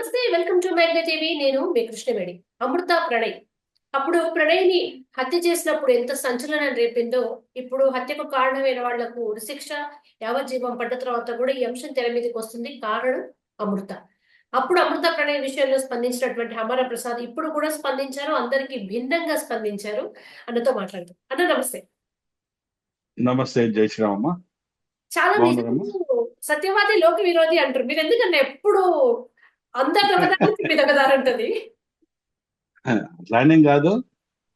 నమస్తే, welcome to Magna TV. నేను మీ కృష్ణవేణి. అమృత ప్రణయ్ అప్పుడు ప్రణయ్ని హత్య చేసినప్పుడు ఎంత సంచలనం రేపిందో, ఇప్పుడు హత్యకు కారణమైన వాళ్లకు ఉరిశిక్ష యావజ్జీవం పడ్డ తర్వాత కూడా ఈ అంశం తెర మీదకి వస్తుంది. కారణం అమృత. అప్పుడు అమృత ప్రణయ్ విషయంలో స్పందించినటువంటి అమర ప్రసాద్ ఇప్పుడు కూడా స్పందించారు. అందరికీ భిన్నంగా స్పందించారు. అన్నతో మాట్లాడుతాం. అన్న నమస్తే. నమస్తే, జై శ్రీరామమ్మ. చాలా బాగున్నారమ్మా? నిజంగా సత్యవాది లోక విరోధి అంటారు. మీరు ఎందుకన్నా ఎప్పుడు అందరు ఒకదానికి మీద ఒకదారంటది. ప్లానింగ్ కాదు.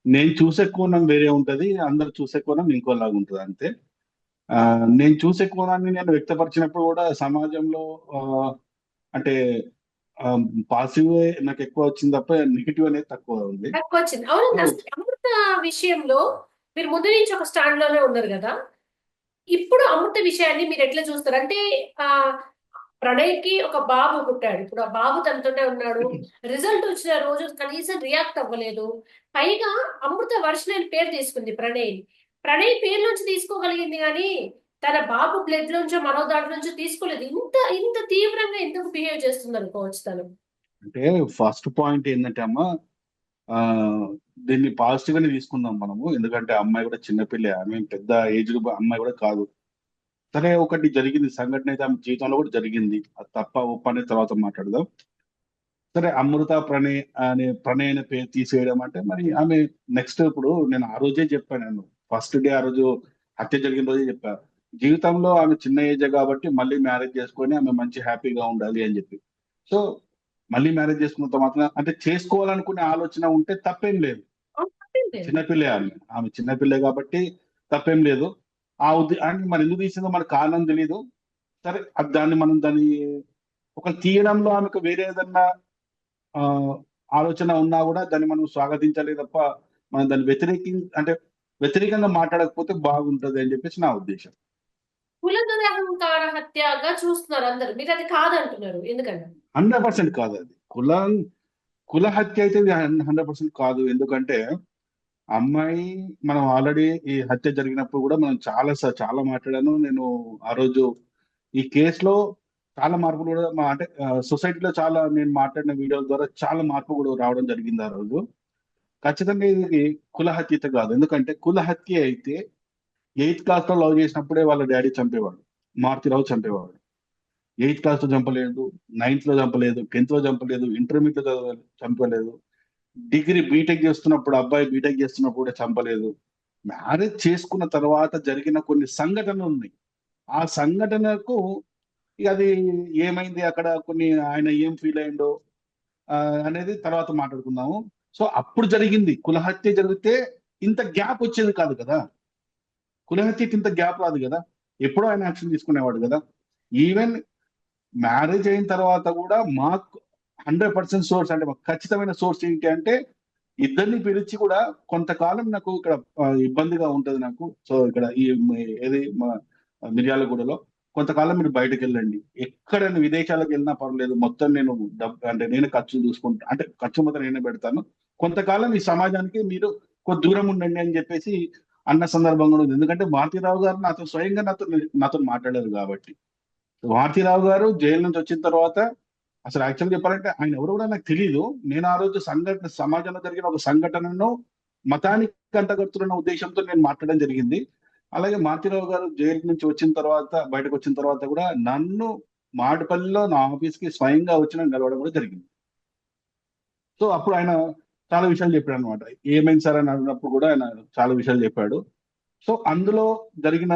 నేను చూసే కోణం వేరే ఉంటది, అందరు చూసే కోణం ఇంకోలాగా ఉంటది అంతే. నేను చూసే కోణాన్ని నేను వ్యక్తపరిచినప్పుడు కూడా సమాజంలో ఆ, అంటే పాజిటివ్ నాకు ఎక్కువ వచ్చింది తప్ప నెగిటివ్ అనేది తక్కువ ఉంది. తక్కువొచ్చింది. అవునండి. సో అసలు అమృత విషయంలో మీరు ముందు నుంచి ఒక స్టాండ్ లోనే ఉన్నారు గదా! ఇప్పుడు అమృత విషయాన్ని మీరెట్లా చూస్తారు? అంటే ఆహ్, ప్రణయ్‌కి ఒక బాబు పుట్టాడు. ఇప్పుడు ఆ బాబు తనతోనే ఉన్నాడు. రిజల్ట్ వచ్చిన రోజు కనీసం రియాక్ట్ అవ్వలేదు. పైగా అమృత వర్షిణి పేరు తీసుకుంది ప్రణయ్‌ని. ప్రణయ్ పేరు నుంచి తీసుకోగలిగింది గానీ, తన బాబు బ్లడ్ నుంచో మరో దాంట్లో నుంచో తీసుకోలేదు. ఇంత ఇంత తీవ్రంగా ఎందుకు బిహేవ్ చేస్తుందనుకోవచ్చు తను. అంటే ఫస్ట్ పాయింట్ ఏంటంటే అమ్మ, ఆ దీన్ని పాజిటివ్ గానే తీసుకుందాం మనము. ఎందుకంటే అమ్మాయి కూడా చిన్నపిల్ల, ఆమె పెద్ద ఏజ్ అమ్మాయి కూడా కాదు. సరే, ఒకటి జరిగింది, సంఘటన అయితే ఆమె జీవితంలో కూడా జరిగింది. అది తప్ప ఒప్ప అనే తర్వాత మాట్లాడదాం. సరే, అమృత ప్రణయ్ అనే పేరు తీసేయడం అంటే మరి ఆమె నెక్స్ట్, ఇప్పుడు నేను ఆ రోజే చెప్పాను. నేను ఫస్ట్ డే, ఆ రోజు హత్య జరిగిన రోజే చెప్పా, జీవితంలో ఆమె చిన్న ఏజ్ కాబట్టి మళ్ళీ మ్యారేజ్ చేసుకొని ఆమె మంచి హ్యాపీగా ఉండాలి అని చెప్పి. సో మళ్ళీ మ్యారేజ్ చేసుకున్నంత మాత్రం అంటే చేసుకోవాలనుకునే ఆలోచన ఉంటే తప్పేం లేదు. అవును. తప్పేంటి? చిన్నపిల్లే ఆమె చిన్నపిల్లే కాబట్టి తప్పేం లేదు. అంటే మరి ఎందుకు తీసిందో మనకు కారణం తెలీదు. సరే, దాన్ని ఒక తీయడంలో ఆమెకు వేరే ఏదన్నా ఆ, ఆలోచన ఉన్నా కూడా దాన్ని మనం స్వాగతించాలి తప్ప మనం దాన్ని అంటే వ్యతిరేకంగా మాట్లాడకపోతే బాగుంటది అని చెప్పేసి నా ఉద్దేశం. కులదురహంకార హత్యగా చూస్తున్నారు అందరూ. మీరది కాదంటున్నారు. ఎందుకని? 100% కాదు అది. కుల హత్య అయితే 100% కాదు. ఎందుకంటే అమ్మాయి, మనం ఆల్రెడీ ఈ హత్య జరిగినప్పుడు కూడా మనం చాలా మాట్లాడాను నేను ఆ రోజు. ఈ కేసులో చాలా మార్పులు కూడా అంటే సొసైటీలో చాలా నేను మాట్లాడిన వీడియోల ద్వారా చాలా మార్పు కూడా రావడం జరిగింది ఆ రోజు. ఖచ్చితంగా ఇది కుల హత్య అయితే కాదు. ఎందుకంటే కుల హత్య అయితే 8th క్లాస్ లో లవ్ చేసినప్పుడే వాళ్ళ డాడీ చంపేవాడు. మారుతిరావు చంపేవాడు. 8th క్లాస్ లో చంపలేదు, 9th లో చంపలేదు, 10th లో చంపలేదు, ఇంటర్మీడియట్ లో చంపలేదు, డిగ్రీ బీటెక్ చేస్తున్నప్పుడు, అబ్బాయి బీటెక్ చేస్తున్నప్పుడు కూడా చంపలేదు. మ్యారేజ్ చేసుకున్న తర్వాత జరిగిన కొన్ని సంఘటనలు ఉన్నాయి. ఆ సంఘటనకు ఇక అది ఏమైంది అక్కడ, కొన్ని ఆయన ఏం ఫీల్ అయిండో ఆ, అనేది తర్వాత మాట్లాడుకుందాము. సో అప్పుడు జరిగింది. కులహత్య జరిగితే ఇంత గ్యాప్ వచ్చేది కాదు కదా. కులహత్యకి ఇంత గ్యాప్ రాదు కదా. ఎప్పుడో ఆయన యాక్షన్ తీసుకునేవాడు కదా. ఈవెన్ మ్యారేజ్ అయిన తర్వాత కూడా మాకు 100% సోర్స్, అంటే మాకు ఖచ్చితమైన సోర్స్ ఏంటి అంటే, ఇద్దరిని పిలిచి కూడా కొంతకాలం నాకు ఇక్కడ ఇబ్బందిగా ఉంటది నాకు. సో ఇక్కడ ఏది మిర్యాలగూడలో కొంతకాలం మీరు బయటకు వెళ్ళండి, ఎక్కడైనా విదేశాలకు వెళ్ళినా పర్లేదు, మొత్తం నేను అంటే నేను ఖర్చు చూసుకుంటా, అంటే ఖర్చు మొత్తం నేనే పెడతాను, కొంతకాలం ఈ సమాజానికి మీరు కొద్ది దూరం ఉండండి అని చెప్పేసి అన్న సందర్భం కూడా ఉంది. ఎందుకంటే మారుతీరావు గారు నాతో స్వయంగా నాతో మాట్లాడారు కాబట్టి. మారుతీరావు గారు జైలు నుంచి వచ్చిన తర్వాత అసలు యాక్చువల్ చెప్పాలంటే ఆయన ఎవరు కూడా నాకు తెలియదు. నేను ఆ రోజు సమాజంలో జరిగిన ఒక సంఘటనను మతానికి అంటగడుతున్న ఉద్దేశంతో నేను మాట్లాడడం జరిగింది. అలాగే మారుతీరావు గారు జైలు నుంచి వచ్చిన తర్వాత, బయటకు వచ్చిన తర్వాత కూడా నన్ను మాటపల్లిలో నా ఆఫీస్ కి స్వయంగా వచ్చి నన్ను కలవడం కూడా జరిగింది. సో అప్పుడు ఆయన చాలా విషయాలు చెప్పాడు అనమాట. ఏమైంది సార్ అని అడిగినప్పుడు కూడా ఆయన చాలా విషయాలు చెప్పాడు. సో అందులో జరిగిన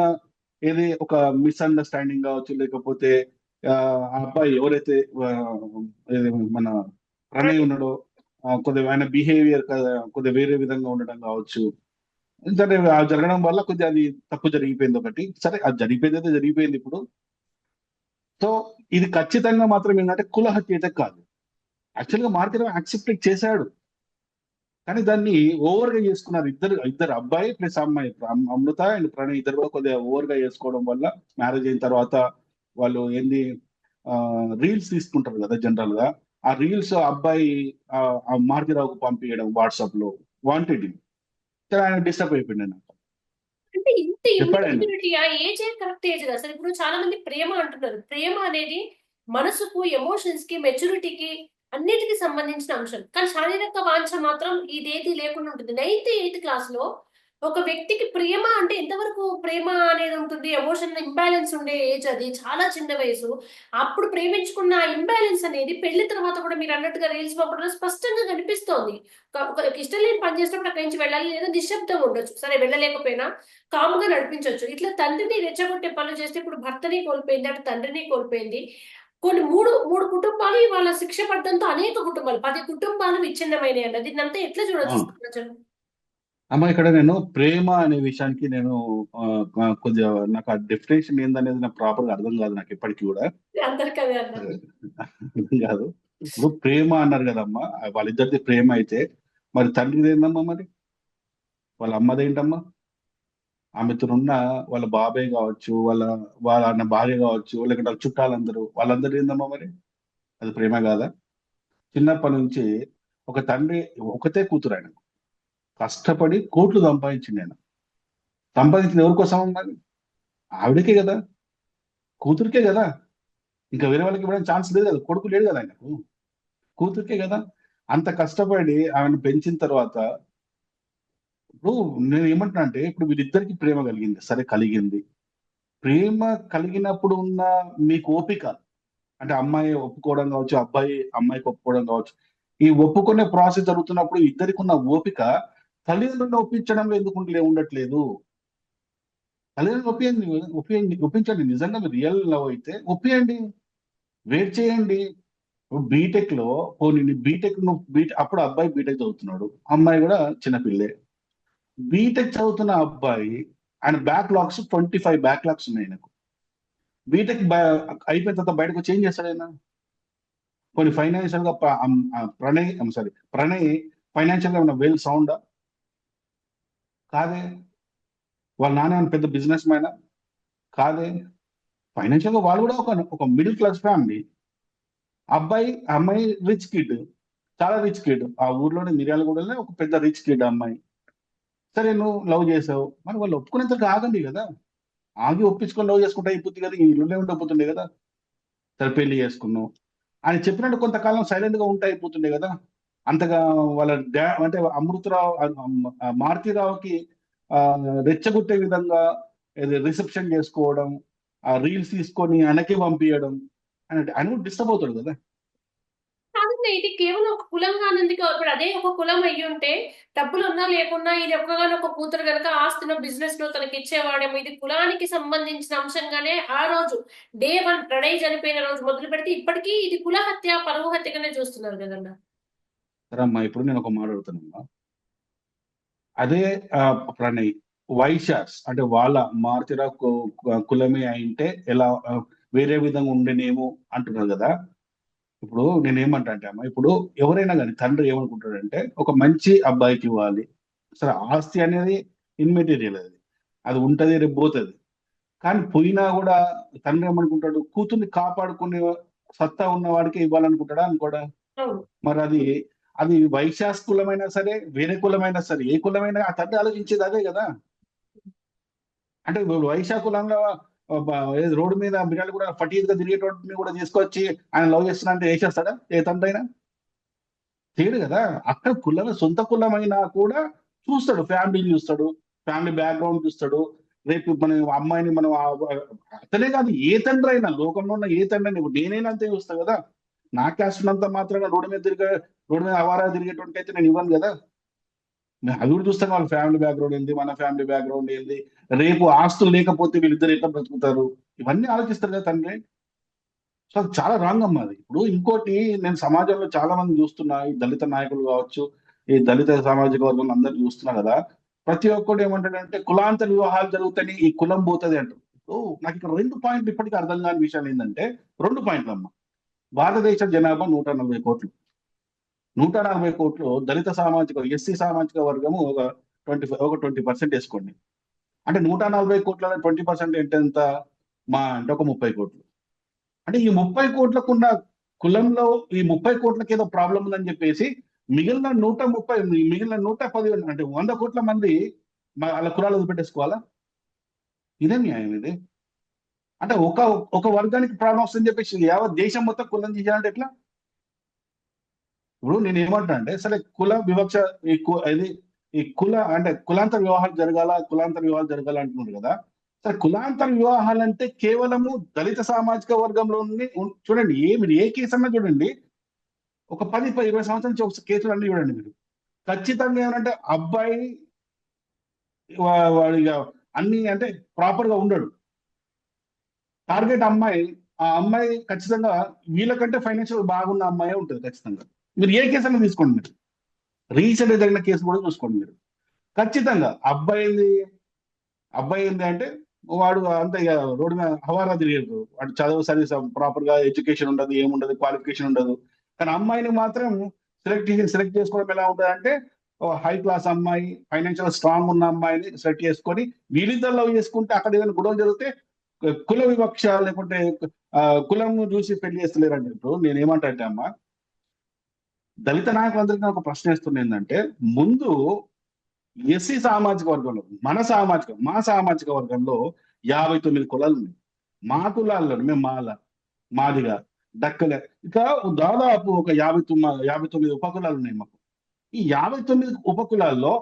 ఏది ఒక మిస్అండర్స్టాండింగ్ కావచ్చు, లేకపోతే ఆ అబ్బాయి ఎవరైతే ఏది మన ప్రణయ్ ఉన్నాడో, కొద్దిగా ఆయన బిహేవియర్ కొద్దిగా వేరే విధంగా ఉండడం కావచ్చు. సరే, ఆ జరగడం వల్ల కొద్దిగా అది తప్పు జరిగిపోయింది ఒకటి. సరే, అది జరిగిపోయింది అయితే జరిగిపోయింది ఇప్పుడు. సో ఇది ఖచ్చితంగా మాత్రం ఏంటంటే కుల హత్య అయితే కాదు. యాక్చువల్గా మార్కెట్ యాక్సెప్ట్ చేశాడు, కానీ దాన్ని ఓవర్ గా చేసుకున్నారు. ఇద్దరు ఇద్దరు అబ్బాయి ప్లస్ అమ్మాయి, అమృత అండ్ ప్రణయ్ ఇద్దరు కూడా కొద్దిగా ఓవర్ గా చేసుకోవడం వల్ల మ్యారేజ్ అయిన తర్వాత వాళ్ళు ఏంది రీల్స్ తీసుకుంటారు కదా జనరల్ గా. ఆ రీల్స్ అబ్బాయి ఆ మారుతిరావుకు పంపించడం వాట్సాప్ లో వాంటెడ్. ఆయన డిస్టర్బ్ అయిపోయింది నాకు. అంటే ఇంత చెప్పాడు ఆయన. ఇమ్మెచ్యూరిటీ ఆ ఏజే కరెక్ట్ ఏజ్ కదా! అసలు ఇప్పుడు చాలా మంది ప్రేమ అంటున్నారు. ప్రేమ అనేది మనసుకు, ఎమోషన్స్ కి, మెచ్యూరిటీకి అన్నిటికి సంబంధించిన అంశం. కానీ శారీరక వాంఛ మాత్రం ఇదేది లేకుండా ఉంటుంది. 9th, 8th క్లాస్‌లో ఒక వ్యక్తికి ప్రేమ అంటే ఎంతవరకు ప్రేమ అనేది ఉంటుంది? ఎమోషనల్ ఇంబాలెన్స్ ఉండే ఏజ్ అది. చాలా చిన్న వయసు. అప్పుడు ప్రేమించుకున్న ఆ ఇంబాలెన్స్ అనేది పెళ్లి తర్వాత కూడా మీరన్నట్టుగా రీల్స్ పంపడంలో స్పష్టంగా కనిపిస్తోంది. ఒకరికి ఇష్టం లేని పని చేసినప్పుడు అక్కడి నుంచి వెళ్ళాలి, లేదా నిశ్శబ్దం ఉండొచ్చు. సరే వెళ్ళలేకపోయినా కామ్‌గా నడిపించొచ్చు. ఇట్లా తండ్రిని రెచ్చగొట్టే పనులు చేస్తే ఇప్పుడు భర్తని కోల్పోయింది, అటు తండ్రిని కోల్పోయింది. కొన్ని 3 కుటుంబాలు ఇవాళ శిక్ష పడడంతో అనేక కుటుంబాలు 10 కుటుంబాలు విచ్ఛిన్నమైనాయండి. దీన్నంతా ఎట్లా చూడొచ్చు అవును. సమాజం? అమ్మ ఇక్కడ నేను ప్రేమ అనే విషయానికి నేను కొద్దిగా నాకు ఆ డెఫినేషన్ ఏందనేది నాకు ప్రాపర్గా అర్థం కాదు నాకు ఇప్పటికీ కూడా. అందరికి అదే అన్న. అర్థం కాదు. ఇప్పుడు ప్రేమ అన్నారు కదమ్మా, వాళ్ళిద్దరిది ప్రేమ అయితే మరి తండ్రిది ఏందమ్మా మరి? వాళ్ళ అమ్మదేంటమ్మా? ఆమెతోనున్న వాళ్ళ బాబాయ్ కావచ్చు, వాళ్ళ వాళ్ళ అన్న భార్య కావచ్చు, లేకుంటే వాళ్ళ చుట్టాలందరూ వాళ్ళందరూ ఏందమ్మా మరి? అది ప్రేమ కాదా? చిన్నప్పటి నుంచి ఒక తండ్రి ఒకతే కూతురు ఆయన కష్టపడి కోట్లు సంపాదించింది ఆయన. సంపాదించింది ఎవరి కోసం మరి? ఆవిడకే కదా, కూతురికే కదా. ఇంకా వేరే వాళ్ళకి ఇవ్వడానికి ఛాన్స్ లేదు కదా, కొడుకు లేడు కదా ఆయనకు, కూతురికే కదా. అంత కష్టపడి ఆమెను పెంచిన తర్వాత ఇప్పుడు నేను ఏమంటున్నా అంటే ఇప్పుడు వీళ్ళిద్దరికి ప్రేమ కలిగింది, సరే కలిగింది. ప్రేమ కలిగినప్పుడు ఉన్న మీకు ఓపిక, అంటే అమ్మాయి ఒప్పుకోవడం కావచ్చు, అబ్బాయి అమ్మాయికి ఒప్పుకోవడం కావచ్చు, ఈ ఒప్పుకునే ప్రాసెస్ జరుగుతున్నప్పుడు ఇద్దరికి ఉన్న ఓపిక తల్లిదండ్రులను ఒప్పించడంలో ఎందుకు ఉండట్లేదు? తల్లిదండ్రులు ఒప్పించండి. నిజంగా మీరు రియల్ లవ్ అయితే ఒప్పియండి, వెయిట్ చేయండి. బీటెక్ లో పోనీ బీటెక్ నువ్వు అప్పుడు అబ్బాయి బీటెక్ చదువుతున్నాడు, అమ్మాయి కూడా చిన్నపిల్లే. బీటెక్ చదువుతున్న అబ్బాయి ఆయన బ్యాక్లాగ్స్ 25 బ్యాక్లాగ్స్ ఉన్నాయి ఆయనకు. బీటెక్ అయిపోయిన తర్వాత బయటకు వచ్చి ఏం చేస్తాడు ఆయన? కొన్ని ఫైనాన్షియల్ గా ప్రణయ్ ఫైనాన్షియల్ గా ఉన్న వెల్ సౌండ్ కాదే. వాళ్ళ నాన్న ఏమైనా పెద్ద బిజినెస్ మ్యాన్ కాదే. ఫైనాన్షియల్ గా వాళ్ళు కూడా ఒక మిడిల్ క్లాస్ ఫ్యామిలీ. అమ్మాయి రిచ్ కిడ్, చాలా రిచ్ కిడ్. ఆ ఊర్లోనే మిర్యాలగూడలోనే ఒక పెద్ద రిచ్ కిడ్ అమ్మాయి. సరే నువ్వు లవ్ చేసావు, మరి వాళ్ళు ఒప్పుకునేంతకు ఆగండి కదా. ఆగి ఒప్పించుకొని లవ్ చేసుకుంటే అయిపోతుంది కదా, ఈ ఇల్లులే ఉండిపోతుండే కదా. సరే పెళ్లి చేసుకున్నావు, ఆయన చెప్పినట్టు కొంతకాలం సైలెంట్ గా ఉంటే అయిపోతుండే కదా. అంతగా వాళ్ళ అంటే అమృతరావు మారుతిరావుకి ఆ రెచ్చగొట్టే విధంగా రిసెప్షన్ చేసుకోవడం, ఆ రీల్స్ తీసుకొని ఆయనకి పంపించడం, ఆయన కూడా డిస్టర్బ్ అవుతాడు కదా. కాదండి, ఇది కేవలం ఒక కులం కానందుకు ఇప్పుడు అదే ఒక కులం అయ్యుంటే డబ్బులు ఉన్నా లేకున్నా ఇది ఒక్కగానొక్క కూతురు గనక ఆస్తినో బిజినెస్ నో తనకి ఇచ్చేవాడేమో. ఇది కులానికి సంబంధించిన అంశంగానే ఆ రోజు డే 1 ప్రణయ్ చనిపోయిన రోజు మొదలు పెడితే ఇప్పటికీ ఇది కుల హత్య, పరువు హత్యగానే చూస్తున్నారు కదన్నా. సరే అమ్మా, ఇప్పుడు నేను ఒక మాట అడుగుతానమ్మా. అదే ప్రణయ్ వైశాస్ అంటే వాళ్ళ మారుతిరావు కులమే అయింటే ఎలా వేరే విధంగా ఉండేనేమో అంటున్నారు కదా. ఇప్పుడు నేనేమంటా అంటే అమ్మా, ఇప్పుడు ఎవరైనా కానీ తండ్రి ఏమనుకుంటాడంటే ఒక మంచి అబ్బాయికి ఇవ్వాలి. సరే ఆస్తి అనేది ఇన్మెటీరియల్, అది అది ఉంటది రేపు పోతుంది. కానీ పోయినా కూడా తండ్రి ఏమనుకుంటాడు, కూతుర్ని కాపాడుకునే సత్తా ఉన్న వాడికి ఇవ్వాలనుకుంటాడా అనుకోడా? అవును. మరి అది అది వైశ్యాస్ కులమైనా సరే వేరే కులమైనా సరే ఏ కులమైనా ఆ తండ్రి ఆలోచించేది అదే కదా. అంటే ఇప్పుడు వైశ్య కులంలో రోడ్డు మీద బిర్యానీ కూడా ఫటీగా తిరిగేటోడిని కూడా తీసుకొచ్చి ఆయన లవ్ చేస్తున్నా అంటే వేసేస్తాడా ఏ తండ్రి అయినా? చేయడు కదా. అక్కడ సొంత కులమైనా కూడా చూస్తాడు, ఫ్యామిలీని చూస్తాడు, ఫ్యామిలీ బ్యాక్గ్రౌండ్ చూస్తాడు. రేపు మన అమ్మాయిని మనం అతనే కాదు ఏ తండ్రి అయినా, లోకంలో ఉన్న ఏ తండ్రి అయినా, ఇప్పుడు నేనైనా అంతే చూస్తా కదా. నా క్యాస్ట్ ఉన్నంత మాత్రమే రోడ్డు మీద అవారా తిరిగేటువంటి అయితే నేను ఇవ్వను కదా. నేను అది కూడా చూస్తాను, వాళ్ళ ఫ్యామిలీ బ్యాక్గ్రౌండ్ ఏంది, మన ఫ్యామిలీ బ్యాక్గ్రౌండ్ ఏంది, రేపు ఆస్తులు లేకపోతే వీళ్ళిద్దరు ఎట్లా బ్రతుకుతారు, ఇవన్నీ ఆలోచిస్తారు కదా తండ్రి. సో అది చాలా రాంగ్ అమ్మా. అది ఇప్పుడు ఇంకోటి, నేను సమాజంలో చాలా మంది చూస్తున్నా, ఈ దళిత నాయకులు కావచ్చు, ఈ దళిత సామాజిక వర్గం అందరు చూస్తున్నా కదా. ప్రతి ఒక్కడు ఏమంటాడంటే కులాంతర వివాహాలు జరుగుతాయి, ఈ కులం పోతుంది అంటారు. ఇప్పుడు నాకు ఇక్కడ 2 పాయింట్లు ఇప్పటికీ అర్థం కాని విషయాలు ఏంటంటే, 2 పాయింట్లు అమ్మా. భారతదేశ జనాభా 140 కోట్లు. 140 కోట్లు దళిత సామాజిక ఎస్సీ సామాజిక వర్గము ఒక 20% వేసుకోండి. అంటే 140 కోట్ల 20% అంటే ఎంత? మా అంటే ఒక 30 కోట్లు. అంటే ఈ 30 కోట్లకున్న కులంలో ఈ 30 కోట్లకి ఏదో ప్రాబ్లం ఉందని చెప్పేసి మిగిలిన 130 మిగిలిన 110 అంటే 100 కోట్ల మంది వాళ్ళ కులాలు వదిలిపెట్టేసుకోవాలా? ఇదే న్యాయం ఇది? అంటే ఒక ఒక వర్గానికి ప్రాబ్లం వస్తుందని చెప్పేసి యావత్ దేశం మొత్తం కులం తీయాలంటే ఎట్లా? ఇప్పుడు నేను ఏమంటున్నా అంటే సరే కుల వివక్ష ఇది ఈ కుల అంటే కులాంతర వివాహాలు జరగాల, కులాంతర వివాహాలు జరగాల అంటున్నారు కదా. సరే కులాంతర వివాహాలు అంటే కేవలము దళిత సామాజిక వర్గంలో చూడండి, మీరు ఏ కేసు అన్నా చూడండి, ఒక 10-20 సంవత్సరాల నుంచి ఒక కేసులు అన్ని చూడండి మీరు. ఖచ్చితంగా ఏమంటే అబ్బాయి వాడి అన్ని అంటే ప్రాపర్ గా ఉండడు. టార్గెట్ అమ్మాయి, ఆ అమ్మాయి ఖచ్చితంగా వీళ్ళకంటే ఫైనాన్షియల్ బాగున్న అమ్మాయి ఉంటుంది ఖచ్చితంగా. మీరు ఏ కేసు అన్నా తీసుకోండి, మీరు రీసెంట్ గా జరిగిన కేసు కూడా చూసుకోండి మీరు. ఖచ్చితంగా అబ్బాయి ఏంది అంటే వాడు అంతే ఇక రోడ్డు మీద హవారా తిరిగేది, వాడు చదువు సర్వీస్ ప్రాపర్ గా ఎడ్యుకేషన్ ఉండదు, ఏముండదు, క్వాలిఫికేషన్ ఉండదు. కానీ అమ్మాయిని మాత్రం సెలెక్ట్ చేసుకోవడం ఎలా ఉంటుంది అంటే హై క్లాస్ అమ్మాయి, ఫైనాన్షియల్ స్ట్రాంగ్ ఉన్న అమ్మాయిని సెలెక్ట్ చేసుకొని వీళ్ళిద్దరు లవ్ చేసుకుంటే అక్కడ ఏదైనా గొడవలు జరిగితే కుల వివక్ష లేకుంటే ఆ, కులం చూసి పెళ్లి చేస్తలేరండి. ఇప్పుడు నేను ఏమంటా అంటే అమ్మా, దళిత నాయకులందరికీ నాకు ఒక ప్రశ్న వేస్తుంది ఏంటంటే, ముందు ఎస్సీ సామాజిక వర్గంలో మా సామాజిక వర్గంలో 59 కులాలు ఉన్నాయి. మా కులాల్లో మేము మాదిగా దక్కలే ఇక దాదాపు ఒక 59 ఉపకులాలు ఉన్నాయి మాకు. ఈ 59 ఉపకులాల్లో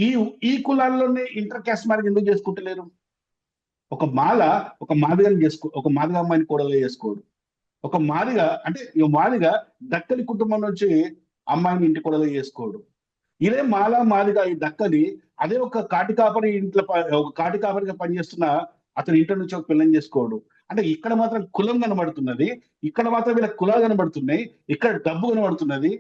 ఈ ఈ కులాల్లోనే ఇంటర్ క్యాస్ట్ మ్యారేజ్ ఎందుకు చేసుకుంటలేరు? ఒక మాదిగని ఒక మాదిగ అమ్మాయిని కోడలుగా చేసుకోడు. ఒక మాదిగ అంటే ఈ మాదిగ దక్కలి కుటుంబం నుంచి అమ్మాయిని ఇంటి కోడలుగా చేసుకోడు. ఇదే మాదిగా ఈ దక్కని అదే ఒక కాటి కాపరి ఇంట్లో ఒక కాటి కాపరిగా పనిచేస్తున్న అతని ఇంటి నుంచి ఒక పిల్లని చేసుకోడు. అంటే ఇక్కడ మాత్రం కులం కనబడుతున్నది, ఇక్కడ మాత్రం వీళ్ళ కులాలు కనబడుతున్నాయి, ఇక్కడ డబ్బు కనబడుతున్నది,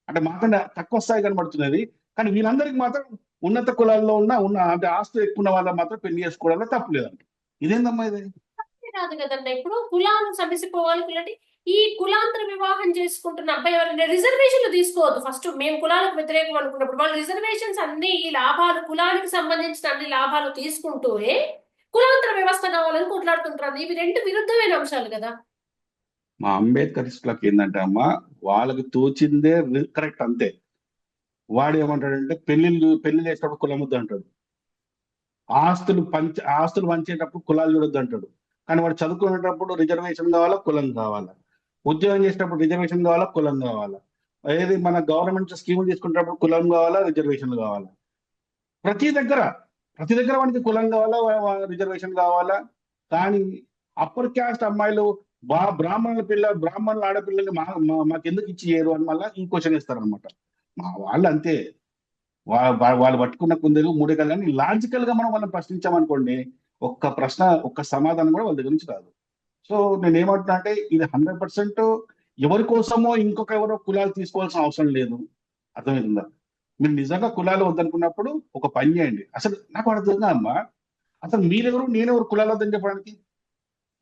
అంటే మాకన్నా తక్కువ స్థాయి కనబడుతున్నది. కానీ వీళ్ళందరికీ మాత్రం ఉన్నత కులాల్లో ఉన్న అంటే ఆస్తులు ఎక్కువ ఉన్న వాళ్ళ మాత్రం పెళ్లి చేసుకోవడంలో తప్పు లేదంట. ఇదేందమ్మా ఇది? కాదు కదండి. ఇప్పుడు కులాలు సమసిపోవాలి కులంటే ఈ కులాంతర వివాహం చేసుకుంటున్న అబ్బాయి ఎవరైనా రిజర్వేషన్లు తీసుకోవద్దు. ఫస్ట్ మేము కులాలకు వ్యతిరేకం అనుకున్నప్పుడు వాళ్ళు రిజర్వేషన్స్ అన్ని ఈ లాభాలు కులానికి సంబంధించిన అన్ని లాభాలు తీసుకుంటూనే కులాంతర వ్యవస్థ కావాలని కొట్లాడుతుంటారు. ఇవి రెండు విరుద్ధమైన అంశాలు కదా. మా అంబేద్కరిస్టులకు ఏంటంటే అమ్మా, వాళ్ళకి తోచిందే కరెక్ట్ అంతే. వాడు ఏమంటాడంటే పెళ్లి చేసేటప్పుడు కులముద్దు అంటాడు, ఆస్తులు పంచేటప్పుడు కులాలు చూడొద్దు అంటాడు. కానీ వాడు చదువుకునేటప్పుడు రిజర్వేషన్ కావాలా, కులం కావాలా, ఉద్యోగం చేసేటప్పుడు రిజర్వేషన్ కావాలా, కులం కావాలా, ఏది మన గవర్నమెంట్ స్కీములు తీసుకునేటప్పుడు కులం కావాలా, రిజర్వేషన్లు కావాలా, ప్రతి దగ్గర వాడికి కులం కావాలా, రిజర్వేషన్ కావాలా. కానీ అప్పర్ క్యాస్ట్ అమ్మాయిలు బ్రాహ్మణుల ఆడపిల్లల్ని మాకు ఎందుకు ఇచ్చి చేయరు అని మళ్ళీ ఈ క్వశ్చన్ ఇస్తారనమాట. మా వాళ్ళు అంతే, వాళ్ళు పట్టుకున్న కుందేలు మూడే కళ్ళని లాజికల్ గా మనం వాళ్ళని ప్రశ్నించామనుకోండి, ఒక్క సమాధానం కూడా వాళ్ళ దగ్గర నుంచి రాదు. సో నేను ఏమంటున్నా అంటే ఇది 100% ఎవరి కోసమో ఇంకొక ఎవరో కులాలు తీసుకోవాల్సిన అవసరం లేదు. అర్థమవుతుందా? మీరు నిజంగా కులాలు వద్దనుకున్నప్పుడు ఒక పని చేయండి. అసలు నాకు అర్థంగా అమ్మా, అసలు మీరెవరు నేనెవరు కులాలు వద్దని చెప్పడానికి?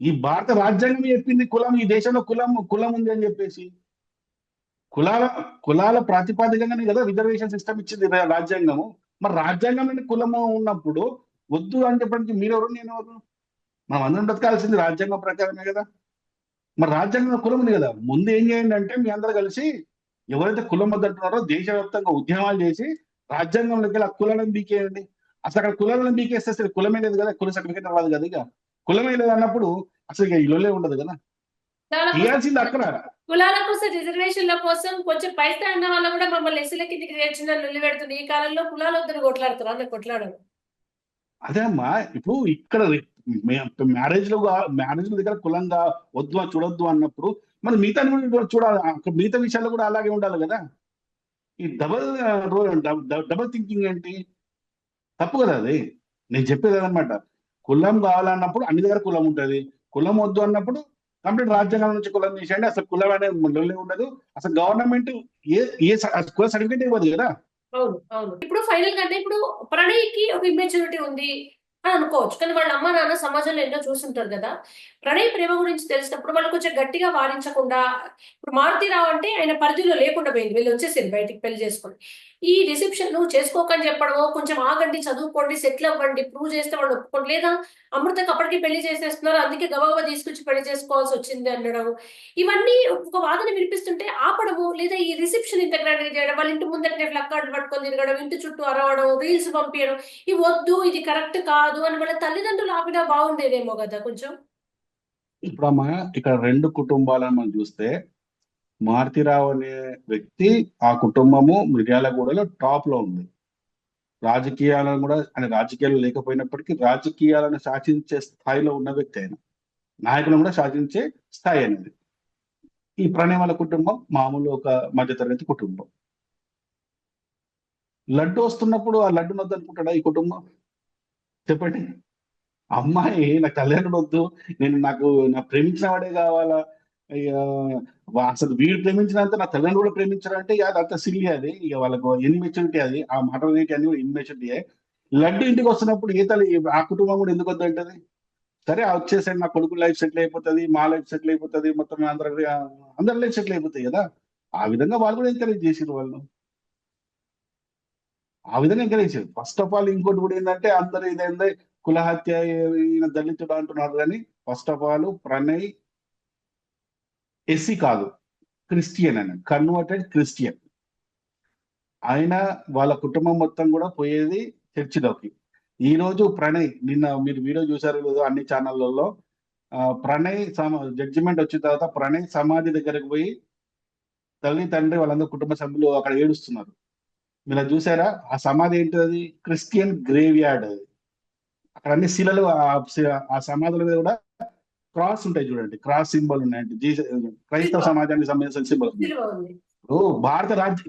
ఈ భారత రాజ్యాంగం చెప్పింది కులం, ఈ దేశంలో కులం ఉంది అని చెప్పేసి. కులాల కులాల ప్రాతిపాదికంగానే కదా రిజర్వేషన్ సిస్టమ్ ఇచ్చింది రాజ్యాంగము. మరి రాజ్యాంగంలోని కులము ఉన్నప్పుడు వద్దు అని చెప్పడానికి మీరెవరు నేనెవరు? మనం అందరం బ్రతకాల్సింది రాజ్యాంగం ప్రకారమే కదా. మరి రాజ్యాంగంలో కులం ఉంది కదా. ముందు ఏం చేయండి అంటే మీ అందరూ కలిసి ఎవరైతే కులం వద్దంటున్నారో దేశవ్యాప్తంగా ఉద్యమాలు చేసి రాజ్యాంగంలోకి వెళ్ళి ఆ కులాలను బీకేయండి. అసలు అక్కడ కులాలను బీకేస్తే అసలు కులమే లేదు కదా, కుల సర్టిఫికేట్ రాదు కదా. ఇక కులమే లేదు అన్నప్పుడు అసలు ఇక ఇల్లులే ఉండదు కదా. కులాల కోసం చేయాల్సింది అక్కడ. కులాల కోసం రిజర్వేషన్ల కోసం కొంచెం పైసా ఉన్న వాళ్ళు కూడా మమ్మల్ని ఎస్సీల కిందికి చేర్చిన లొల్లి పెడుతుంది. ఈ కాలంలో కులాలు వద్దని కొట్లాడుతారు, అన్న కొట్లాడరు. అదే అమ్మా, ఇప్పుడు ఇక్కడ మ్యారేజ్ దగ్గర కులంగా వద్దు అని చూడొద్దు అన్నప్పుడు మరి మిగతా కూడా చూడాలి, మిగతా విషయాల్లో కూడా అలాగే ఉండాలి కదా. ఈ డబల్ థింకింగ్ ఏంటి? తప్పు కదా అది. నేను చెప్పేది అదనమాట. కులం కావాలన్నప్పుడు అన్ని దగ్గర కులం ఉంటుంది, కులం వద్దు అన్నప్పుడు కంప్లీట్ రాజ్యాంగం నుంచి కులం తీసేయండి. అసలు కులం అనే లొల్లి ఉండదు. అసలు గవర్నమెంట్ ఏ ఏ కుల సర్టిఫికేట్ ఇవ్వదు కదా. అవును అవును. ఇప్పుడు ఫైనల్ గా అంటే ఇప్పుడు ప్రణయ్కి ఒక ఇమ్మెచ్యూరిటీ ఉంది అని అనుకోవచ్చు. కానీ వాళ్ళ అమ్మ నాన్న సమాజంలో ఎన్నో చూస్తుంటారు కదా. ప్రణయ్ ప్రేమ గురించి తెలిసినప్పుడు వాళ్ళు కొంచెం గట్టిగా వారించకుండా, ఇప్పుడు మారుతీరావు అంటే ఆయన పరిధిలో లేకుండా పోయింది, వీళ్ళు వచ్చేసింది బయటికి పెళ్లి చేసుకొని. ఈ రిసెప్షన్ నువ్వు చేసుకోకని చెప్పడమో, కొంచెం ఆగండి, చదువుకోండి, సెటిల్ అవ్వండి, ప్రూవ్ చేస్తే వాళ్ళు ఒప్పుకోండి, లేదా అమృతకి అప్పటికి పెళ్లి చేసేస్తున్నారు అందుకే గబగబా తీసుకొచ్చి పెళ్లి చేసుకోవాల్సి వచ్చింది అనడం, ఇవన్నీ ఒక వాదన వినిపిస్తుంటే ఆపడము, లేదా ఈ రిసెప్షన్ ఇంత గ్రాండ్ గా చేయడం, వాళ్ళ ఇంటి ముందరనే ఫ్లక్ కార్డు పట్టుకొని తిరగడం, ఇంటి చుట్టూ అరవడం, రీల్స్ పంపించడం, ఇవి వద్దు ఇది కరెక్ట్ కాదు అని వాళ్ళ తల్లిదండ్రులు ఆపినా బాగుండేదేమో కదా కొంచెం. ఇప్పుడు అమ్మా, ఇక్కడ రెండు కుటుంబాలను మనం చూస్తే మారుతిరావు అనే వ్యక్తి, ఆ కుటుంబము మిర్యాలగూడలో టాప్ లో ఉంది. రాజకీయాలను కూడా ఆయన రాజకీయాలు లేకపోయినప్పటికీ రాజకీయాలను శాసించే స్థాయిలో ఉన్న వ్యక్తి ఆయన. నాయకులను కూడా శాసించే స్థాయి అనేది. ఈ ప్రణయ్ వాళ్ళ కుటుంబం మామూలు ఒక మధ్యతరగతి కుటుంబం. లడ్డు వస్తున్నప్పుడు ఆ లడ్డును వద్దనుకుంటాడా ఈ కుటుంబం? చెప్పండి. అమ్మాయి నాకు తల్లిదండ్రులు వద్దు, నాకు ప్రేమించిన వాడే కావాలా, ఇక అసలు వీడు ప్రేమించినంత నా తల్లిదండ్రులు కూడా ప్రేమించారంటే ఇక అది అంత సిల్లి, అది ఇక వాళ్ళకు ఇన్మెచ్యూరిటీ, అది ఆ మాటలు అనేవి అన్ని కూడా ఇన్మెచ్యూరిటీ. లడ్డు ఇంటికి వస్తున్నప్పుడు ఏ తల్లి ఆ కుటుంబం కూడా ఎందుకు వద్దంటది? సరే ఆ వచ్చేసరి నా కొడుకు లైఫ్ సెటిల్ అయిపోతుంది, మా లైఫ్ సెటిల్ అయిపోతుంది, మొత్తం అందరి లైఫ్ సెటిల్ అయిపోతాయి కదా. ఆ విధంగా వాళ్ళు కూడా ఎంకరేజ్ చేసారు వాళ్ళు. ఆ విధంగా ఎంకరేజ్ చేశారు. ఫస్ట్ ఆఫ్ ఆల్ ఇంకోటి కూడా ఏంటంటే అందరూ ఇదేంటే కులహత్య, ఈయన దళితుడు అంటున్నారు కానీ first of all Pranay SC కాదు, క్రిస్టియన్ అని, కన్వర్టెడ్ క్రిస్టియన్. ఆయన వాళ్ళ కుటుంబం మొత్తం కూడా పోయేది చర్చిలోకి. ఈ రోజు ప్రణయ్, నిన్న మీరు వీడియో చూసారో లేదో అన్ని ఛానళ్లలో, ప్రణయ్ జడ్జిమెంట్ వచ్చిన తర్వాత ప్రణయ్ సమాధి దగ్గరకు పోయి తల్లి తండ్రి వాళ్ళందరూ కుటుంబ సభ్యులు అక్కడ ఏడుస్తున్నారు. మీరు అది చూసారా? ఆ సమాధి ఏంటిది? క్రిస్టియన్ గ్రేవ్ యార్డ్ అది. అక్కడ అన్ని శిలలు, ఆ సమాధుల మీద కూడా క్రాస్ ఉంటాయి చూడండి, క్రాస్ సింబల్ ఉన్నాయండి. క్రైస్తవ సిల్వ సమాజానికి సంబంధించిన సింబల్ ఉన్నాయి. సిల్వ ఉంది.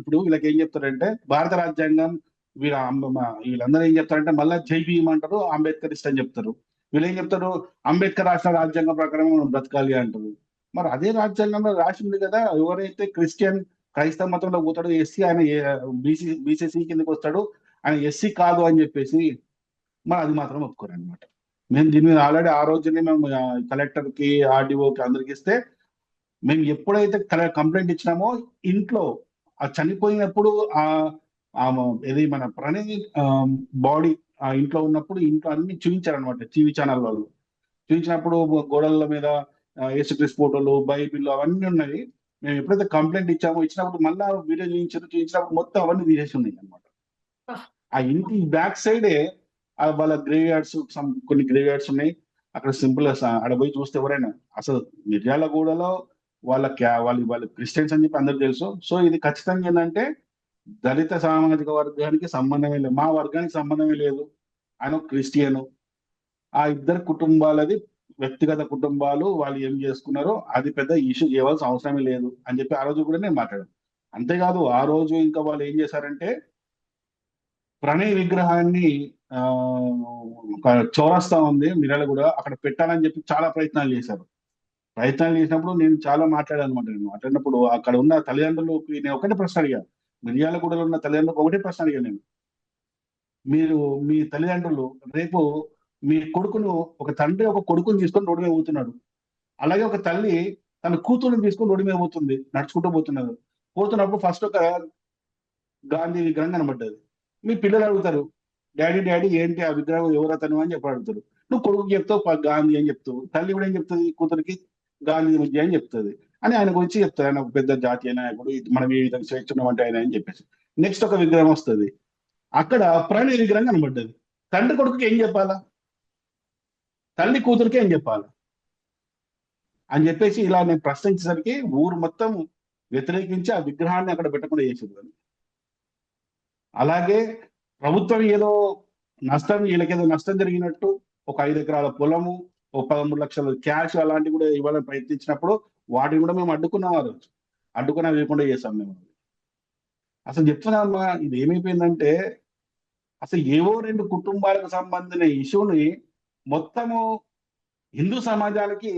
ఇప్పుడు వీళ్ళకి ఏం చెప్తారంటే భారత రాజ్యాంగం, వీళ్ళందరూ ఏం చెప్తారంటే మళ్ళా జై భీమ్ అంటారు, అంబేద్కరిస్ట్ అని చెప్తారు. వీళ్ళు ఏం చెప్తారు? అంబేద్కర్ రాష్ట్ర రాజ్యాంగం ప్రకారం మనం బ్రతకాలి అంటారు. మరి అదే రాజ్యాంగంలో రాసి ఉంది కదా, ఎవరైతే క్రిస్టియన్ క్రైస్తవ మతంలో పోతాడో ఎస్సీ, ఆయన బీసీసీ కిందకి వస్తాడు, ఆయన ఎస్సీ కాదు అని చెప్పేసి, మరి అది మాత్రం ఒప్పుకోరు అనమాట. మేము దీని మీద ఆల్రెడీ ఆ రోజునే మేము కలెక్టర్ కి, ఆర్డీఓకి అందరికి ఇస్తే, మేము ఎప్పుడైతే కంప్లైంట్ ఇచ్చినామో ఇంట్లో ఆ చనిపోయినప్పుడు ఆ ఆ ఇది మన ప్రణయ్ బాడీ ఆ ఇంట్లో ఉన్నప్పుడు ఇంట్లో అన్ని చూపించారనమాట టీవీ ఛానల్ వాళ్ళు. చూపించినప్పుడు గోడల మీద యేసుక్రీస్తు ఫోటోలు, బైబిల్ అవన్నీ ఉన్నాయి. మేము ఎప్పుడైతే కంప్లైంట్ ఇచ్చినప్పుడు మళ్ళా వీడియో చూపించినప్పుడు మొత్తం అవన్నీ తీసేసి ఉన్నాయి అనమాట. ఆ ఇంటి బ్యాక్ సైడే వాళ్ళ గ్రేవ్ యార్డ్స్, కొన్ని గ్రేవ్ యార్డ్స్ ఉన్నాయి. అక్కడ సింపుల్ ఆడ పోయి చూస్తే ఎవరైనా అసలు మిర్యాలగూడలో వాళ్ళు క్రిస్టియన్స్ అని చెప్పి అందరికి తెలుసు. సో ఇది ఖచ్చితంగా ఏంటంటే దళిత సామాజిక వర్గానికి సంబంధమే లేదు, మా వర్గానికి సంబంధమే లేదు. ఆయన క్రిస్టియను. ఆ ఇద్దరు కుటుంబాలది వ్యక్తిగత కుటుంబాలు, వాళ్ళు ఏం చేసుకున్నారో అది పెద్ద ఇష్యూ చేయవలసిన అవసరమే లేదు అని చెప్పి ఆ రోజు కూడా నేను మాట్లాడాను. అంతేకాదు ఆ రోజు ఇంకా వాళ్ళు ఏం చేశారంటే ప్రణయ్ విగ్రహాన్ని ఆ ఒక చౌరస్తా ఉంది మిర్యాలగూడ, అక్కడ పెట్టాలని చెప్పి చాలా ప్రయత్నాలు చేశారు. ప్రయత్నాలు చేసినప్పుడు నేను చాలా మాట్లాడాను అనమాట. నేను మాట్లాడినప్పుడు అక్కడ ఉన్న తల్లిదండ్రులకి నేను ఒకటే ప్రశ్న అడిగాను. మిర్యాలగూడలో ఉన్న తల్లిదండ్రులకు ఒకటే ప్రశ్న అడిగాను నేను. మీరు మీ తల్లిదండ్రులు రేపు మీ కొడుకును, ఒక తండ్రి ఒక కొడుకుని తీసుకొని రోడ్డు మీద పోతున్నాడు, అలాగే ఒక తల్లి తన కూతురుని తీసుకొని రోడ్డు మీద పోతుంది, నడుచుకుంటూ పోతున్నారు. పోతున్నప్పుడు ఫస్ట్ ఒక గాంధీ విగ్రహం కనబడ్డది. మీ పిల్లలు అడుగుతారు, డాడీ డాడీ ఏంటి ఆ విగ్రహం, ఎవరు అతను అని చెప్పి అడుగుతారు. నువ్వు కొడుకు చెప్తావు గాంధీ అని చెప్తావు, తల్లి కూడా ఏం చెప్తుంది కూతురికి, గాంధీ విద్య అని చెప్తుంది. అని ఆయన గురించి చెప్తారు, ఆయన ఒక పెద్ద జాతీయ నాయకుడు, మనం ఏ విధంగా స్వేచ్ఛ ఉన్నామంటే ఆయన అని చెప్పేసి. నెక్స్ట్ ఒక విగ్రహం వస్తుంది, అక్కడ ప్రణయ్ విగ్రహం కనబడ్డది. తండ్రి కొడుకుకి ఏం చెప్పాలా, తల్లి కూతురికి ఏం చెప్పాలా అని చెప్పేసి ఇలా నేను ప్రశ్నించేసరికి ఊరు మొత్తం వ్యతిరేకించి ఆ విగ్రహాన్ని అక్కడ పెట్టకుండా చేసేది. అలాగే ప్రభుత్వం ఏదో వీళ్ళకేదో నష్టం జరిగినట్టు ఒక 5 ఎకరాల పొలము, ఒక 13 లక్షల క్యాష్ అలాంటివి కూడా ఇవ్వాలని ప్రయత్నించినప్పుడు వాటిని కూడా మేము అడ్డుకున్నాం. ఆ రోజు అడ్డుకున్నా లేకుండా చేసాం మేము. అసలు చెప్తున్నామా, ఇది ఏమైపోయిందంటే అసలు ఏవో 2 కుటుంబాలకు సంబంధించిన ఇష్యూని మొత్తము హిందూ సమాజానికి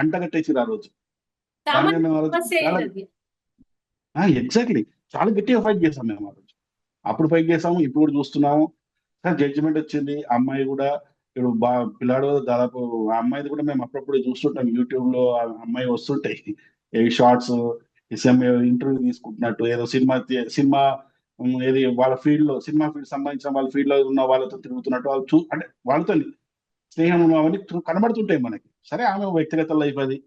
అంటగట్టేసారు ఆ రోజు. దాని మీద సామాన్య మేము ఆ రోజు సమస్య చాలా ఏంటది? ఎగ్జాక్ట్లీ చాలా గట్టిగా ఫైట్ చేసాం మేము ఆ రోజు. అప్పుడు ఫైట్ చేసాము, ఇప్పుడు కూడా చూస్తున్నాము. జడ్జిమెంట్ వచ్చింది. ఆ అమ్మాయి కూడా ఇప్పుడు పిల్లాడు దాదాపు, ఆ అమ్మాయిది కూడా మేము అప్పుడప్పుడు చూస్తుంటాం యూట్యూబ్ లో, ఆ అమ్మాయి వస్తుంటాయి ఏ షార్ట్స్, ఇంటర్వ్యూ తీసుకుంటున్నట్టు, ఏదో సినిమా ఏది వాళ్ళ ఫీల్డ్ లో, సినిమా ఫీల్డ్ సంబంధించిన వాళ్ళ ఫీల్డ్ లో ఉన్న వాళ్ళతో తిరుగుతున్నట్టు వాళ్ళు అంటే వాళ్ళతో స్నేహం అవన్నీ కనబడుతుంటాయి మనకి. సరే ఆమె వ్యక్తిగత లైఫ్, అది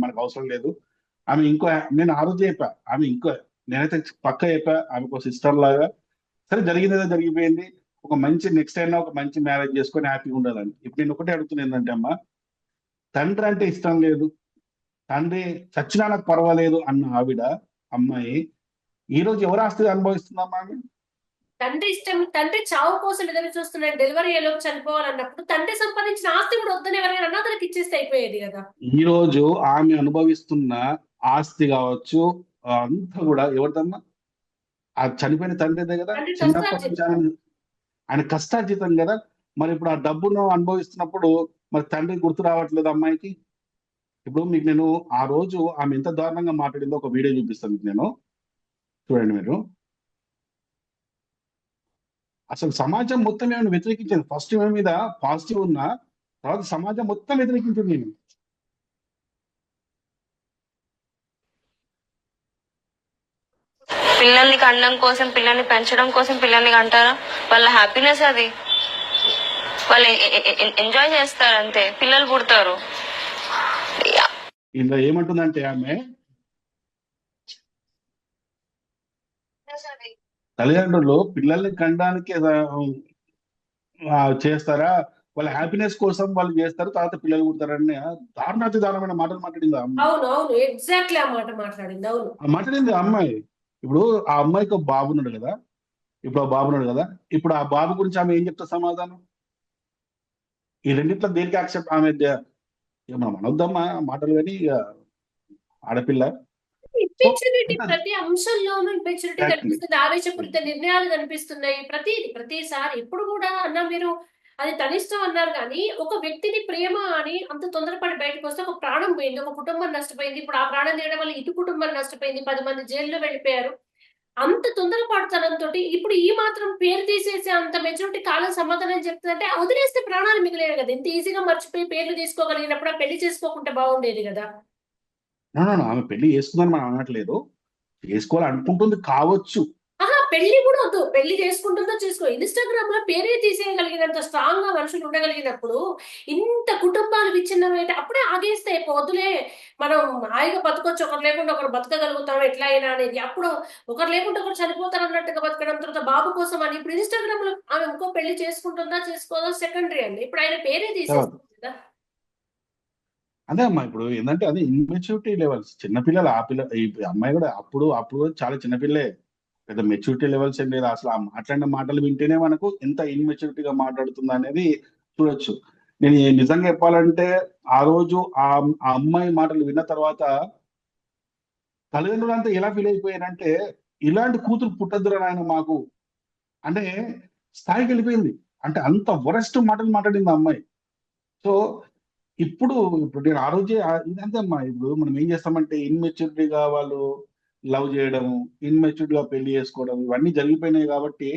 మనకు అవసరం లేదు. ఆమె ఇంకో, నేను ఆ రోజు చెప్పా, ఆమె ఇంకో, నేనైతే పక్క చెప్పా ఆమెకు సిస్టర్ లాగా. సరే జరిగిందేదో జరిగిపోయింది, ఒక మంచి నెక్స్ట్ అయినా ఒక మంచి మ్యారేజ్ చేసుకొని హ్యాపీగా ఉండాలని. ఇప్పుడు నేను ఒకటే అడుగుతున్నా ఏంటంటే అమ్మా, తండ్రి అంటే ఇష్టం లేదు, తండ్రి చచ్చినా నాకు పర్వాలేదు అన్న ఆవిడ అమ్మాయి ఈ రోజు ఎవరు ఆస్తి అనుభవిస్తుందమ్మా ఆమె? తండ్రి ఇష్టం, తండ్రి చావు కోసం ఎదురు చూస్తున్నాడు, డెలివరీ అయ్యేలోపు చనిపోవాలన్నప్పుడు తండ్రి సంపాదించిన ఆస్తి కూడా వద్దని ఎవరైనా అనాథలకు ఇచ్చేస్తే అయిపోయేది కదా. ఈ రోజు ఆమె అనుభవిస్తున్న ఆస్తి కావచ్చు అంతా కూడా ఎవరిదమ్మా? ఆ చనిపోయిన తండ్రిదే కదా. తండ్రి చిన్నప్పటి నుంచి కష్టార్జితం. ఆయన కష్టార్జితం కదా. మరి ఇప్పుడు ఆ డబ్బును అనుభవిస్తున్నప్పుడు మరి తండ్రి గుర్తు రావట్లేదు అమ్మాయికి. ఇప్పుడు మీకు నేను ఆ రోజు ఆమె ఎంత దారుణంగా మాట్లాడిందో ఒక వీడియో చూపిస్తాను మీకు నేను. చూడండి మీరు. అసలు సమాజం మొత్తం ఏమైనా వ్యతిరేకించింది. ఫస్ట్ ఏమి మీద పాజిటివ్ ఉన్నా తర్వాత సమాజం మొత్తం వ్యతిరేకించింది నేను. పిల్లల్ని కనడం కోసం, పిల్లల్ని పెంచడం కోసం పిల్లల్ని కంటారా? వాళ్ళ హ్యాపీనెస్ అది. వాళ్ళు ఎంజాయ్ చేస్తారు అంతే. పిల్లలు పుడతారు. ఇందులో ఏమంటుందంటే ఆమె తల్లిదండ్రులు పిల్లల్ని కనడానికి చేస్తారా, వాళ్ళ హ్యాపీనెస్ కోసం వాళ్ళు చేస్తారు, తర్వాత పిల్లలు పుడతారని దారుణాతి దారుణమైన మాటలు మాట్లాడింది ఆ అమ్మాయి. అవును అవును, ఎగ్జాక్ట్లీ ఆ మాట మాట్లాడింది. అవును, మాట్లాడింది ఆ అమ్మాయి. ఇప్పుడు ఆ అమ్మాయికి ఒక బాబున్నాడు కదా. ఇప్పుడు ఆ బాబున్నాడు కదా. ఇప్పుడు ఆ బాబు గురించి ఆమె ఏం చెప్తా సమాధానం? ఈ రెండిట్లో దేనికి యాక్సెప్ట్ ఆమె మనం అనొద్దమ్మా మాటలు, కానీ ఇక ఆడపిల్ల. సో ఇంపెచ్యూరిటీ ప్రతి అంశంలోనూ ఇంపెచ్యూరిటీ ఎగ్జాక్ట్లీ. కనిపిస్తుంది, ఆవేశపూరిత నిర్ణయాలు కనిపిస్తున్నాయి. ప్రతిసారి ఇప్పుడు కూడా అన్న మీరు అది తనిష్టం అన్నారు కానీ ఒక వ్యక్తిని ప్రేమ అని అంత తొందరపడి బయటకు వస్తే ఒక ప్రాణం పోయింది, ఒక కుటుంబం నష్టపోయింది. ఇప్పుడు ఆ ప్రాణం తీయడం వల్ల ఇటు కుటుంబం నష్టపోయింది, 10 మంది జైల్లో వెళ్ళిపోయారు. అంత తొందరపడతనంతో ఇప్పుడు ఈ మాత్రం పేరు తీసేసి అంత మెచ్యూరిటీ కాలం సమాధానం చెప్తుందంటే వదిలేస్తే ప్రాణాలు మిగిలేదు కదా. ఇంత ఈజీగా మర్చిపోయి పేర్లు తీసుకోగలిగినప్పుడు ఆ పెళ్లి చేసుకోకుంటే బాగుండేది కదా. ఆమె పెళ్లి చేసుకుందని మనం అనట్లేదు. చేసుకోవాలనుకుంటుంది కావచ్చు. ఆహా, పెళ్లి కూడా వద్దు, పెళ్లి చేసుకుంటుందో చేసుకో, ఇన్స్టాగ్రామ్ లో పేరే తీసేయగలిగినంత స్ట్రాంగ్ గా మనుషులు ఉండగలిగినప్పుడు ఇంత కుటుంబాలు విచ్ఛిన్నమైతే అప్పుడే ఆగేస్తే వద్దులే, మనం హాయిగా బతకొచ్చు, ఒకరు లేకుండా ఒకరు బతకగలుగుతాం ఎట్లా అయినా అనేది. అప్పుడు ఒకరు లేకుండా ఒకరు చనిపోతారు అన్నట్టుగా బతకడం, తర్వాత బాబు కోసం అని. ఇప్పుడు ఇన్స్టాగ్రామ్ లో ఆమె ఇంకో పెళ్లి చేసుకుంటుందా చేసుకోదా సెకండరీ అండి, ఇప్పుడు ఆయన పేరే తర్వాత తీసేస్తుంది కదా. అదే అమ్మా, ఇప్పుడు ఏంటంటే అది ఇన్మెచ్యూరిటీ లెవెల్స్. చిన్నపిల్లలు ఆ పిల్ల ఈ అమ్మాయి కూడా అప్పుడు అప్పుడు చాలా చిన్నపిల్లే. పెద్ద మెచ్యూరిటీ లెవెల్స్ ఏం లేదు. అసలు ఆ మాట్లాడిన మాటలు వింటేనే మనకు ఎంత ఇన్మెచ్యూరిటీగా మాట్లాడుతుందా అనేది చూడొచ్చు. నేను నిజంగా చెప్పాలంటే ఆ రోజు ఆ అమ్మాయి మాటలు విన్న తర్వాత తల్లిదండ్రులు అంతా ఎలా ఫీల్ అయిపోయారంటే, ఇలాంటి కూతురు పుట్టద్దురా నాయన మాకు అంటే స్థాయికి వెళ్ళిపోయింది. అంటే అంత వరస్ట్ మాటలు మాట్లాడింది ఆ అమ్మాయి. సో ఇప్పుడు ఇప్పుడు నేను ఆ రోజే ఇదంతే అమ్మా. ఇప్పుడు మనం ఏం చేస్తామంటే ఇన్మెచ్యూరిటీగా వాళ్ళు లవ్ చేయడం, ఇన్మెచ్యూరిటీగా పెళ్లి చేసుకోవడం ఇవన్నీ జరిగిపోయినాయి కాబట్టి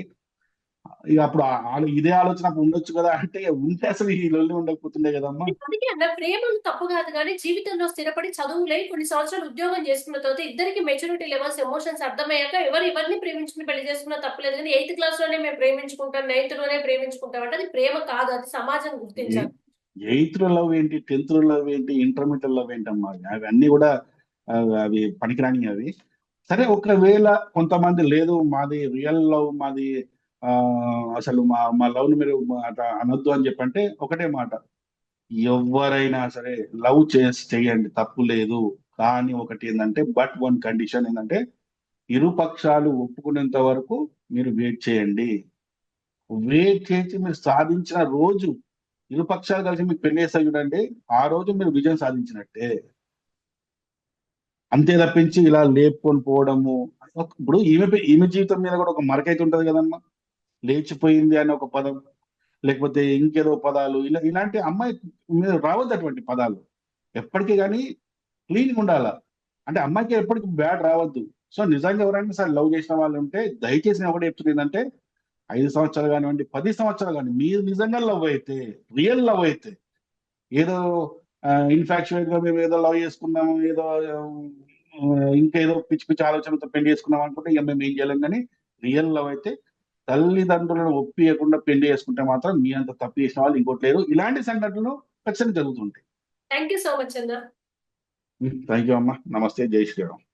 ఇక అప్పుడు ఇదే ఆలోచన అప్పుడు ఉండొచ్చు కదా అంటే ఉంటే అసలు ఈ లొల్లి ఉండకపోతుండే కదమ్మా. అందుకే అన్న ప్రేమను తప్పు కాదు కానీ జీవితంలో స్థిరపడి చదువులై కొన్ని సంవత్సరాలు ఉద్యోగం చేసుకున్న తర్వాత ఇద్దరికి మెచ్యూరిటీ లెవెల్స్ ఎమోషన్స్ అర్థమయ్యాక ఎవరిని ప్రేమించుకుని పెళ్లి చేసుకున్నా తప్పలేదు. కానీ 8th క్లాస్ లోనే మేము ప్రేమించుకుంటాం, 9th లోనే ప్రేమించుకుంటాం అంటే అది ప్రేమ కాదు, అది సమాజం గుర్తించాలి. ఎయిత్ లవ్ ఏంటి, 10th లవ్ ఏంటి, ఇంటర్మీడియట్ లవ్ ఏంటమ్మా? అవన్నీ కూడా అవి పనికిరాని అవి. సరే ఒకవేళ కొంతమంది లేదు మాది రియల్ లవ్, మాది ఆ అసలు మా లవ్ ని మీరు అట్లా అనొద్దు అని చెప్పంటే ఒకటే మాట, ఎవరైనా సరే లవ్ చేయండి తప్పు లేదు. కానీ ఒకటి ఏంటంటే బట్ వన్ కండిషన్ ఏంటంటే ఇరు పక్షాలు ఒప్పుకునేంత వరకు మీరు వెయిట్ చేయండి. వెయిట్ చేసి మీరు సాధించిన రోజు ఇరు పక్షాలు కలిసి మీకు పెళ్లి చేస్తారు చూడండి, ఆ రోజు మీరు విజయం సాధించినట్టే. అంతే తప్పించి ఇలా లేపుకొని పోవడము. ఇప్పుడు ఈమె జీవితం మీద కూడా ఒక మరకైతే ఉంటది కదమ్మా. లేచిపోయింది అనే ఒక పదం, లేకపోతే ఇంకేదో పదాలు ఇలాంటి అమ్మాయి మీద రావద్దు అటువంటి పదాలు. ఎప్పటికీ కానీ క్లీన్గా ఉండాల. అంటే అమ్మాయికి ఎప్పటికీ బ్యాడ్ రావద్దు. సో నిజంగా ఎవరైనా సరే లవ్ చేసిన వాళ్ళు ఉంటే దయచేసి నేను ఒకటి చెప్తుంది ఏంటంటే 5 సంవత్సరాలు కానివ్వండి, 10 సంవత్సరాలు కానీ మీరు నిజంగా లవ్ అయితే, రియల్ లవ్ అయితే, ఏదో ఇన్ఫాక్చుయేట్ గా మేము ఏదో లవ్ చేసుకున్నాము, ఏదో ఇంకేదో పిచ్చి పిచ్చి ఆలోచనలతో పెళ్లి చేసుకున్నాం అనుకుంటే ఇక మేము ఏం చేయలేం. కానీ రియల్ లవ్ అయితే తల్లిదండ్రులను ఒప్పియకుండా పెళ్లి చేసుకుంటే మాత్రం మీ అంత తప్పు చేసిన వాళ్ళు ఇంకోటి లేరు. ఇలాంటి సంఘటనలు ఖచ్చితంగా జరుగుతుంటాయి. థ్యాంక్ యూ సో మచ్ అన్న. థ్యాంక్ యూ అమ్మా. నమస్తే. జై శ్రీరామ్.